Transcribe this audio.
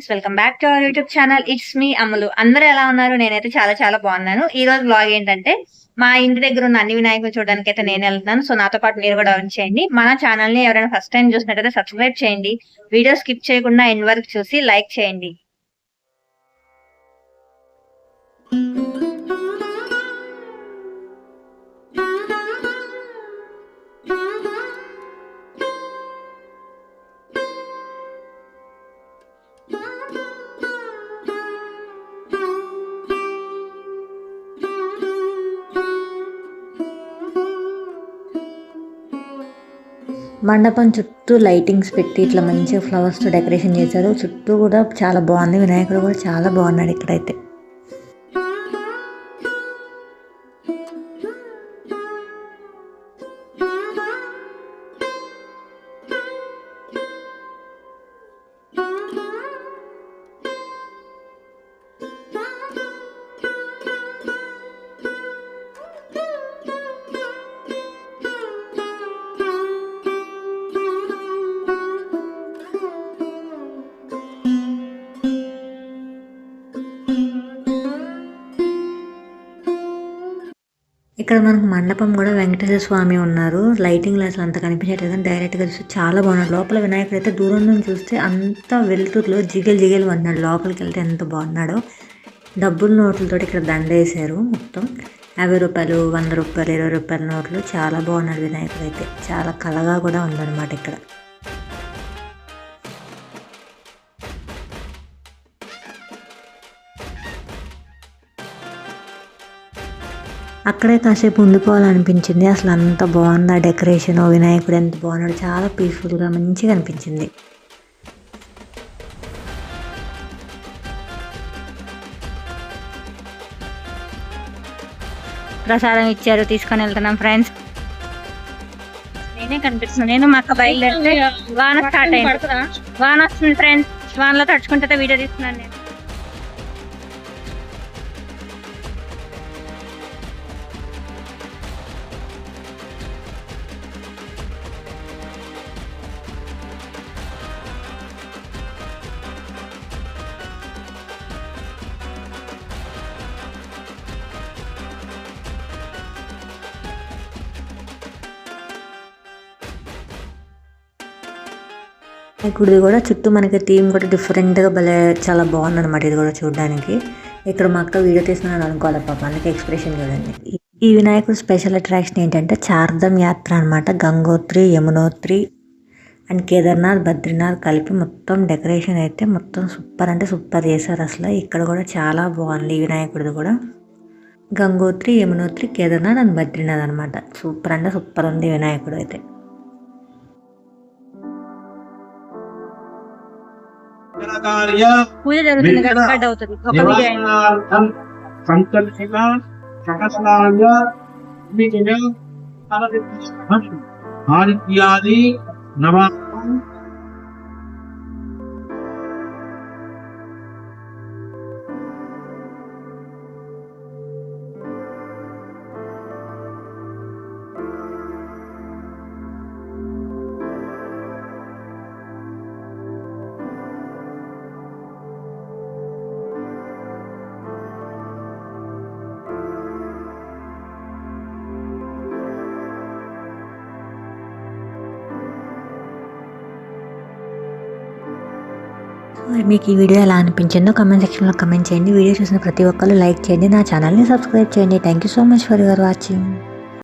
Friends, welcome back to our YouTube channel. It's me అమలు. అందరూ ఎలా ఉన్నారు? నేనైతే చాలా చాలా బాగున్నాను. ఈ రోజు బ్లాగ్ ఏంటంటే మా ఇంటి దగ్గర ఉన్న అన్ని వినాయకులు చూడడానికి అయితే నేను వెళ్తున్నాను. సో నాతో పాటు మీరు కూడా వచ్చేయండి. మన ఛానల్ ని ఎవరైనా ఫస్ట్ టైం చూసినట్టయితే సబ్స్క్రైబ్ చేయండి. వీడియో స్కిప్ చేయకుండా ఎండ్ వరకు చూసి లైక్ చేయండి. మండపం చుట్టూ లైటింగ్స్ పెట్టి ఇట్లా మంచిగా ఫ్లవర్స్తో డెకరేషన్ చేశారు. చుట్టూ కూడా చాలా బాగుంది. వినాయకుడు కూడా చాలా బాగున్నాడు ఇక్కడైతే. ఇక్కడ మనకు మండపం కూడా వెంకటేశ్వర స్వామి ఉన్నారు. లైటింగ్ అసలు అంత కనిపించట్లేదు, డైరెక్ట్గా చూస్తే చాలా బాగున్నాడు. లోపల వినాయకుడు అయితే దూరం నుంచి చూస్తే అంత వెలుతురులో జిగేలు జిగేలు పడినాడు. లోపలికి వెళ్తే ఎంత బాగున్నాడో. డబ్బుల నోట్లతో ఇక్కడ దండ వేసారు. మొత్తం 50 రూపాయలు, 100 రూపాయలు, 20 రూపాయల నోట్లు. చాలా బాగున్నాడు వినాయకుడు అయితే. చాలా కళగా కూడా ఉందన్నమాట ఇక్కడ. అక్కడే కాసేపు ఉండిపోవాలనిపించింది. అసలు అంత బాగుంది ఆ డెకరేషన్. వినాయకుడు ఎంత బాగున్నాడు. చాలా పీస్ఫుల్గా మంచిగా అనిపించింది. ప్రసాదం ఇచ్చారు, తీసుకొని వెళ్తున్నాం ఫ్రెండ్స్. నేనే కనిపిస్తున్నాను. నేను మా అక్క బయలుదేరితే వాన స్టార్ట్ అయింది. వాన వస్తుంది ఫ్రెండ్స్. వానలో తడుచుకుంటే వీడియో తీస్తున్నాను నేను. వినాయకుడిది కూడా చుట్టూ మనకి థీమ్ కూడా డిఫరెంట్గా భలే చాలా బాగుంది అనమాట. ఇది కూడా చూడడానికి. ఇక్కడ మా అక్క వీడియో తీస్తున్నాను అనుకోవాలి పాప, అందుకే ఎక్స్ప్రెషన్ చూడండి. ఈ వినాయకుడు స్పెషల్ అట్రాక్షన్ ఏంటంటే చార్ధం యాత్ర అనమాట. గంగోత్రి, యమునోత్రి అండ్ కేదార్నాథ్, బద్రీనాథ్ కలిపి మొత్తం డెకరేషన్ అయితే మొత్తం సూపర్ అంటే సూపర్ చేశారు అసలు. ఇక్కడ కూడా చాలా బాగుంది ఈ వినాయకుడిది కూడా. గంగోత్రి, యమునోత్రి, కేదార్నాథ్ అండ్ బద్రీనాథ్ అనమాట. సూపర్ అంటే సూపర్ ఉంది వినాయకుడు అయితే. పూజ జరుగుతుంది కదా, కట్ అవుతుంది. ఒక వీడియో ఆదిత్యాది నవ మీకు ఈ వీడియో ఎలా అనిపించిందో కామెంట్ సెక్షన్లో కామెంట్ చేయండి. వీడియో చూసిన ప్రతి ఒక్కరు లైక్ చేయండి. నా ఛానల్ని సబ్స్క్రైబ్ చేయండి. Thank you so much for your watching.